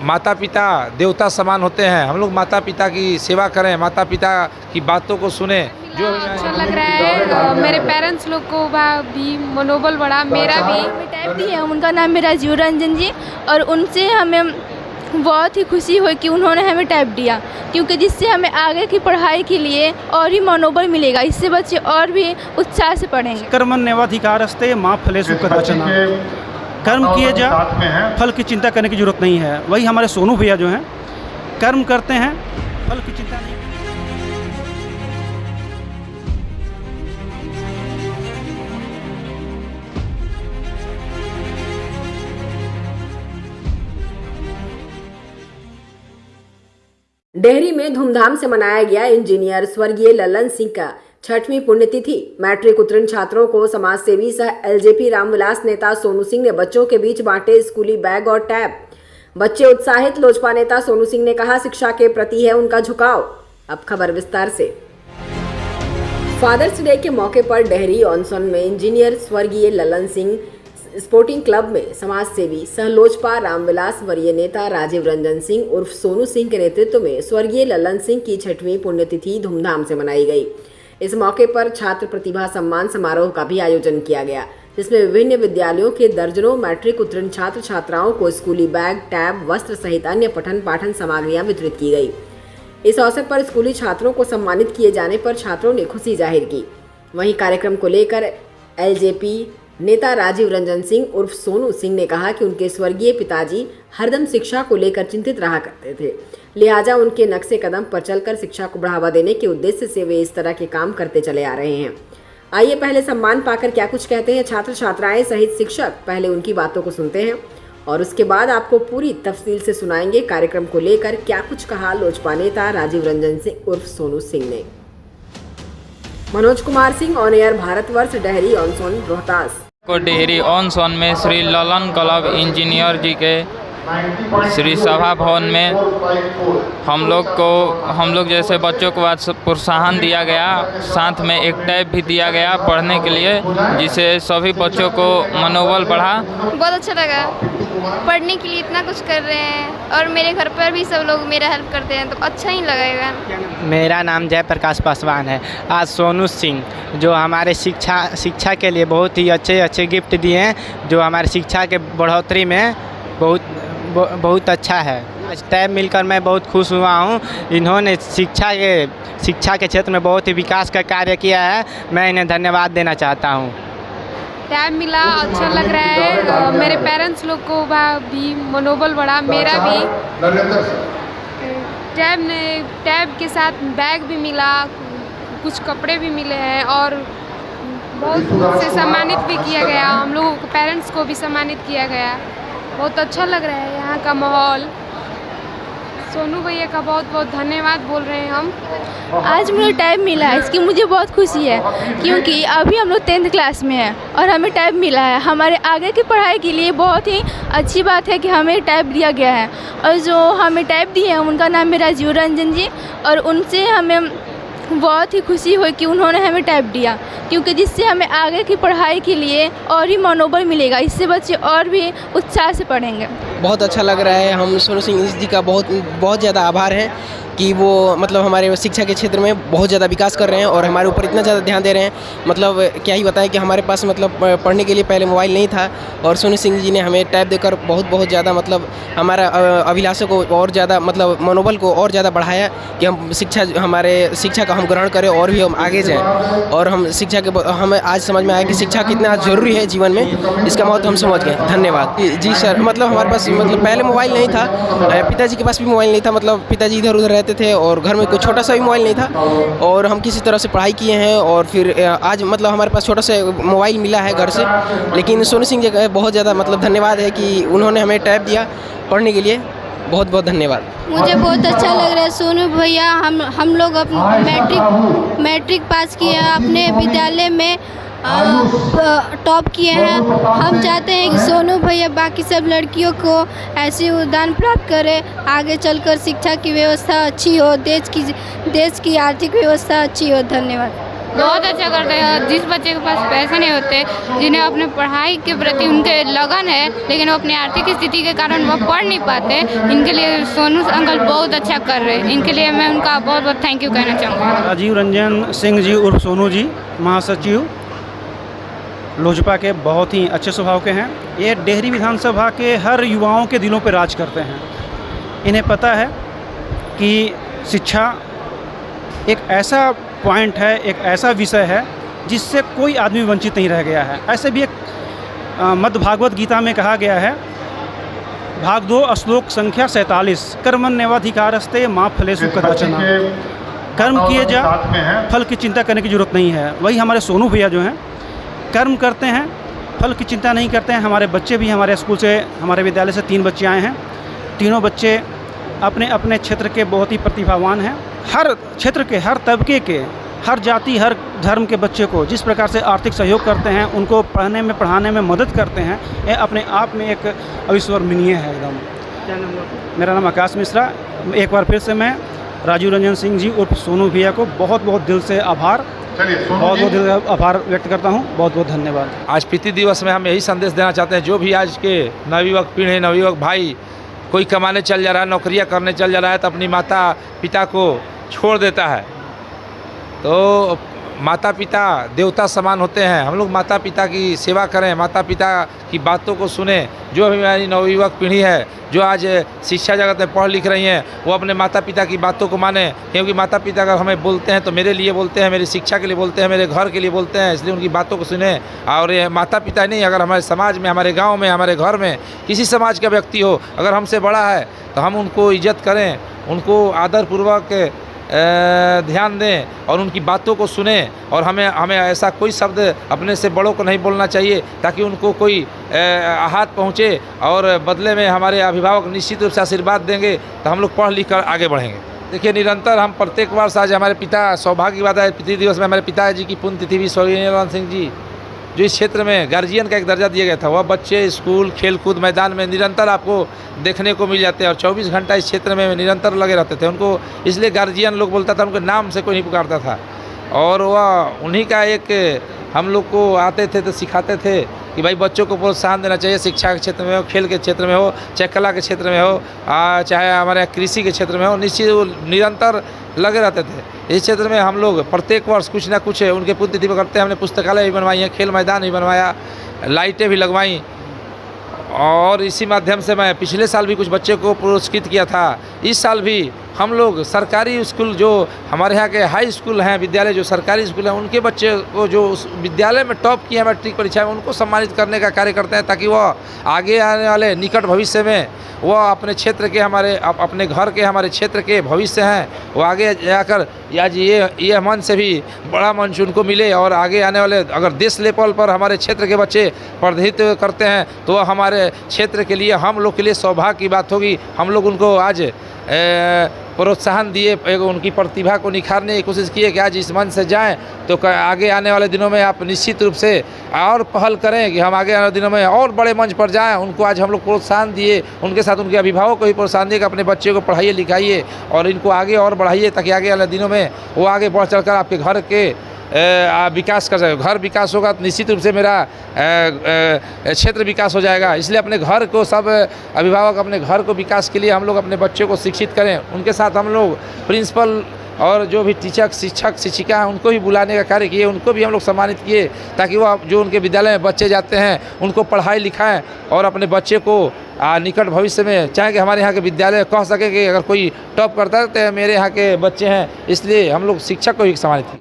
माता पिता देवता समान होते हैं। हम लोग माता पिता की सेवा करें, माता पिता की बातों को सुने। जो अच्छा लग रहा है। मेरे पेरेंट्स लोग को भी मनोबल बढ़ा, मेरा भी। टाइप दी है, उनका नाम है राजीव रंजन जी, और उनसे हमें बहुत ही खुशी हुई कि उन्होंने हमें टाइप दिया, क्योंकि जिससे हमें आगे की पढ़ाई के लिए और भी मनोबल मिलेगा। इससे बच्चे और भी उत्साह से पढ़ेंगे। कर्मण्येवाधिकारस्ते मा फलेषु कदाचन। कर्म किए जा, फल की चिंता करने की जरूरत नहीं है। वही हमारे सोनू भैया जो हैं कर्म करते हैं, फल की चिंता नहीं। डेहरी में धूमधाम से मनाया गया इंजीनियर स्वर्गीय ललन सिंह का 6वीं पुण्यतिथि। मैट्रिक उत्तीर्ण छात्रों को समाज सेवी सह एलजेपी रामविलास नेता सोनू सिंह ने बच्चों के बीच बांटे स्कूली बैग और टैब। बच्चे उत्साहित। लोजपा नेता सोनू सिंह ने कहा, शिक्षा के प्रति है उनका झुकाव। अब खबर विस्तार से। फादर्स डे के मौके पर डेहरी ऑनसन में इंजीनियर स्वर्गीय ललन सिंह स्पोर्टिंग क्लब में समाज सेवी सह लोजपा रामविलास वरीय नेता राजीव रंजन सिंह उर्फ सोनू सिंह के नेतृत्व में स्वर्गीय ललन सिंह की 6वीं पुण्यतिथि धूमधाम से मनाई गई। इस मौके पर छात्र प्रतिभा सम्मान समारोह का भी आयोजन किया गया, जिसमें विभिन्न विद्यालयों के दर्जनों मैट्रिक उत्तीर्ण छात्र छात्राओं को स्कूली बैग, टैब, वस्त्र सहित अन्य पठन पाठन सामग्रियां वितरित की गई। इस अवसर पर स्कूली छात्रों को सम्मानित किए जाने पर छात्रों ने खुशी जाहिर की। वहीं कार्यक्रम को लेकर एलजेपी नेता राजीव रंजन सिंह उर्फ सोनू सिंह ने कहा कि उनके स्वर्गीय पिताजी हरदम शिक्षा को लेकर चिंतित रहा करते थे, लिहाजा उनके नक्शे कदम पर चलकर शिक्षा को बढ़ावा देने के उद्देश्य से वे इस तरह के काम करते चले आ रहे हैं। आइए पहले सम्मान पाकर क्या कुछ कहते हैं छात्र छात्राएं सहित शिक्षक। पहले उनकी बातों को सुनते हैं और उसके बाद आपको पूरी तफसील से सुनाएंगे कार्यक्रम को लेकर क्या कुछ कहा लोजपा नेता राजीव रंजन सिंह उर्फ सोनू सिंह ने। Manoj Kumar Singh, on air Bharatvarsh, Dehri on Sone, Rohtas. को डेहरी ऑन सोन में श्री ललन क्लब इंजीनियर जी के श्री सभा भवन में हम लोग जैसे बच्चों को आज प्रोत्साहन दिया गया, साथ में एक टैब भी दिया गया पढ़ने के लिए, जिससे सभी बच्चों को मनोबल बढ़ा। बहुत अच्छा लगा, पढ़ने के लिए इतना कुछ कर रहे हैं और मेरे घर पर भी सब लोग मेरा हेल्प करते हैं, तो अच्छा ही लगेगा। मेरा नाम जयप्रकाश पासवान है। आज सोनू सिंह जो हमारे शिक्षा के लिए बहुत ही अच्छे गिफ्ट दिए हैं, जो हमारे शिक्षा के बढ़ोतरी में बहुत अच्छा है। आज टैब मिलकर मैं बहुत खुश हुआ हूँ। इन्होंने शिक्षा के क्षेत्र में बहुत ही विकास का कार्य किया है, मैं इन्हें धन्यवाद देना चाहता हूँ। टैब मिला, अच्छा लग रहा है। मेरे पेरेंट्स लोग को भी मनोबल बढ़ा, मेरा भी। टैब के साथ बैग भी मिला, कुछ कपड़े भी मिले हैं और बहुत से सम्मानित भी किया गया। हम लोगों को पेरेंट्स को भी सम्मानित किया गया। बहुत अच्छा लग रहा है यहाँ का माहौल। सोनू भैया का बहुत बहुत धन्यवाद बोल रहे हैं हम। आज मुझे टाइप मिला है, इसकी मुझे बहुत खुशी है, क्योंकि अभी हम लोग 10th क्लास में हैं और हमें टाइप मिला है। हमारे आगे की पढ़ाई के लिए बहुत ही अच्छी बात है कि हमें टाइप दिया गया है, और जो हमें टाइप दिए हैं उनका नाम है राजीव रंजन जी, और उनसे हमें बहुत ही खुशी हुई कि उन्होंने हमें टाइप दिया, क्योंकि जिससे हमें आगे की पढ़ाई के लिए और भी मनोबल मिलेगा। इससे बच्चे और भी उत्साह से पढ़ेंगे। बहुत अच्छा लग रहा है। हम सोनू सिंह जी का बहुत ज़्यादा आभार है कि वो मतलब हमारे शिक्षा के क्षेत्र में बहुत ज़्यादा विकास कर रहे हैं और हमारे ऊपर इतना ज़्यादा ध्यान दे रहे हैं। मतलब क्या ही बताएं कि हमारे पास मतलब पढ़ने के लिए पहले मोबाइल नहीं था, और सोनू सिंह जी ने हमें टैब देकर बहुत ज़्यादा मतलब हमारा अभिलाषा को और ज़्यादा मतलब मनोबल को और ज़्यादा बढ़ाया कि हम शिक्षा का हम ग्रहण करें और भी हम आगे जाएँ। और हम शिक्षा के हमें आज समझ में आया कि शिक्षा कितना ज़रूरी है जीवन में, इसका महत्व हम समझ गए। धन्यवाद जी सर। मतलब हमारे पास मतलब पहले मोबाइल नहीं था, पिताजी के पास भी मोबाइल नहीं था, मतलब पिताजी इधर उधर थे और घर में कोई छोटा सा भी मोबाइल नहीं था, और हम किसी तरह से पढ़ाई किए हैं और फिर आज मतलब हमारे पास छोटा सा मोबाइल मिला है घर से। लेकिन सोनू सिंह जी का बहुत ज़्यादा मतलब धन्यवाद है कि उन्होंने हमें टैब दिया पढ़ने के लिए। बहुत बहुत धन्यवाद। मुझे बहुत अच्छा लग रहा है सोनू भैया। हम लोग मैट्रिक पास किए हैं, अपने विद्यालय में टॉप किए हैं। हम चाहते हैं कि सोनू भैया बाकी सब लड़कियों को ऐसे योगदान प्राप्त करें, आगे चलकर शिक्षा की व्यवस्था अच्छी हो, देश की आर्थिक व्यवस्था अच्छी हो। धन्यवाद। बहुत अच्छा करते हैं। जिस बच्चे के पास पैसे नहीं होते, जिन्हें अपने पढ़ाई के प्रति उनके लगन है लेकिन वो अपनी आर्थिक स्थिति के कारण वो पढ़ नहीं पाते, इनके लिए सोनू अंकल बहुत अच्छा कर रहे हैं। इनके लिए मैं उनका बहुत बहुत थैंक यू कहना चाहूँगा। राजीव रंजन सिंह जी उर्फ सोनू जी, महासचिव लोजपा के, बहुत ही अच्छे स्वभाव के हैं। ये डेहरी विधानसभा के हर युवाओं के दिलों पर राज करते हैं। इन्हें पता है कि शिक्षा एक ऐसा पॉइंट है, एक ऐसा विषय है जिससे कोई आदमी वंचित नहीं रह गया है। ऐसे भी एक मद्य भागवत गीता में कहा गया है, भाग 2 श्लोक संख्या 47, कर्मण्येवाधिकारस्ते मा फलेषु कदाचन। कर्म किए जा, फल की चिंता करने की ज़रूरत नहीं है। वही हमारे सोनू भैया जो हैं कर्म करते हैं, फल की चिंता नहीं करते हैं। हमारे बच्चे भी हमारे स्कूल से, हमारे विद्यालय से 3 बच्चे आए हैं। तीनों बच्चे अपने अपने क्षेत्र के बहुत ही प्रतिभावान हैं। हर क्षेत्र के, हर तबके के, हर जाति, हर धर्म के बच्चे को जिस प्रकार से आर्थिक सहयोग करते हैं, उनको पढ़ने में, पढ़ाने में मदद करते हैं, ये अपने आप में एक अविस्मरणीय है एकदम। क्या नाम है? मेरा नाम आकाश मिश्रा। एक बार फिर से मैं राजीव रंजन सिंह जी उर्फ सोनू भैया को बहुत बहुत दिल से आभार व्यक्त करता हूँ। बहुत बहुत धन्यवाद। आज पीती दिवस में हम यही संदेश देना चाहते हैं, जो भी आज के नवयुवक पीढ़ी, नवयुवक भाई कोई कमाने चल जा रहा है, नौकरियां करने चल जा रहा है, तो अपनी माता पिता को छोड़ देता है। तो माता पिता देवता समान होते हैं। हम लोग माता पिता की सेवा करें, माता पिता की बातों को सुने। जो भी हमारी नवयुवक पीढ़ी है, जो आज शिक्षा जगत में पढ़ लिख रही हैं, वो अपने माता पिता की बातों को माने, क्योंकि माता पिता अगर हमें बोलते हैं तो मेरे लिए बोलते हैं, मेरी शिक्षा के लिए बोलते हैं, मेरे घर के लिए बोलते हैं, इसलिए उनकी बातों को सुने। और ये माता पिता नहीं, अगर हमारे समाज में, हमारे गाँव में, हमारे घर में किसी समाज का व्यक्ति हो, अगर हमसे बड़ा है तो हम उनको इज्जत करें, उनको आदरपूर्वक ध्यान दें और उनकी बातों को सुने। और हमें ऐसा कोई शब्द अपने से बड़ों को नहीं बोलना चाहिए ताकि उनको कोई आहत पहुँचे, और बदले में हमारे अभिभावक निश्चित रूप से आशीर्वाद देंगे तो हम लोग पढ़ लिख कर आगे बढ़ेंगे। देखिए, निरंतर हम प्रत्येक वर्ष, आज हमारे पिता, सौभाग्य की बात है, पृथ्वी दिवस में हमारे पिताजी की पुण्यतिथि भी स्वर्गीय ललन सिंह जी, जो इस क्षेत्र में गार्जियन का एक दर्जा दिया गया था, वह बच्चे स्कूल, खेलकूद मैदान में निरंतर आपको देखने को मिल जाते हैं और 24 घंटा इस क्षेत्र में निरंतर लगे रहते थे। उनको इसलिए गार्जियन लोग बोलता था, उनके नाम से कोई नहीं पुकारता था। और वह उन्हीं का एक, हम लोग को आते थे तो सिखाते थे कि भाई बच्चों को प्रोत्साहन देना चाहिए, शिक्षा के क्षेत्र में हो, खेल के क्षेत्र में हो, चाहे कला के क्षेत्र में हो, चाहे हमारे कृषि के क्षेत्र में हो, निश्चित निरंतर लगे रहते थे। इस क्षेत्र में हम लोग प्रत्येक वर्ष कुछ ना कुछ उनके पुण्यतिथि पर करते हैं। हमने पुस्तकालय भी बनवाई है, खेल मैदान भी बनवाया, लाइटें भी लगवाई, और इसी माध्यम से मैं पिछले साल भी कुछ बच्चे को पुरस्कृत किया था। इस साल भी हम लोग सरकारी स्कूल, जो हमारे यहाँ के हाई स्कूल हैं, विद्यालय जो सरकारी स्कूल हैं, उनके बच्चे को जो उस विद्यालय में टॉप किए हैं मैट्रिक परीक्षा में, उनको सम्मानित करने का कार्य करते हैं, ताकि वह आगे आने वाले निकट भविष्य में वह अपने क्षेत्र के, हमारे अपने घर के, हमारे क्षेत्र के भविष्य हैं, वो आगे जाकर आज ये मन से भी बड़ा मंच उनको मिले, और आगे आने वाले अगर देश लेवल पर हमारे क्षेत्र के बच्चे प्रतिनिधित्व करते हैं तो वह हमारे क्षेत्र के लिए, हम लोग के लिए सौभाग्य की बात होगी। हम लोग उनको आज प्रोत्साहन दिए, उनकी प्रतिभा को निखारने की कोशिश किए कि आज इस मंच से जाएं तो आगे आने वाले दिनों में आप निश्चित रूप से और पहल करें कि हम आगे आने वाले दिनों में और बड़े मंच पर जाएं। उनको आज हम लोग प्रोत्साहन दिए, उनके साथ उनके अभिभावक को भी प्रोत्साहन दिए कि अपने बच्चे को पढ़ाइए, लिखाइए और इनको आगे और बढ़ाइए, ताकि आगे वाले दिनों में वो आगे बढ़ चढ़ कर आपके घर के विकास कर सके। घर विकास होगा तो निश्चित रूप से मेरा क्षेत्र विकास हो जाएगा। इसलिए अपने घर को, सब अभिभावक अपने घर को विकास के लिए हम लोग अपने बच्चों को शिक्षित करें। उनके साथ हम लोग प्रिंसिपल और जो भी टीचर, शिक्षक, शिक्षिका हैं, उनको भी बुलाने का कार्य किए, उनको भी हम लोग सम्मानित किए, ताकि वो जो उनके विद्यालय में बच्चे जाते हैं उनको पढ़ाई लिखाएं और अपने बच्चे को निकट भविष्य में, चाहे कि हमारे यहाँ के विद्यालय कह सके कि अगर कोई टॉप करता है तो मेरे यहाँ के बच्चे हैं, इसलिए हम लोग शिक्षक को भी सम्मानित किए।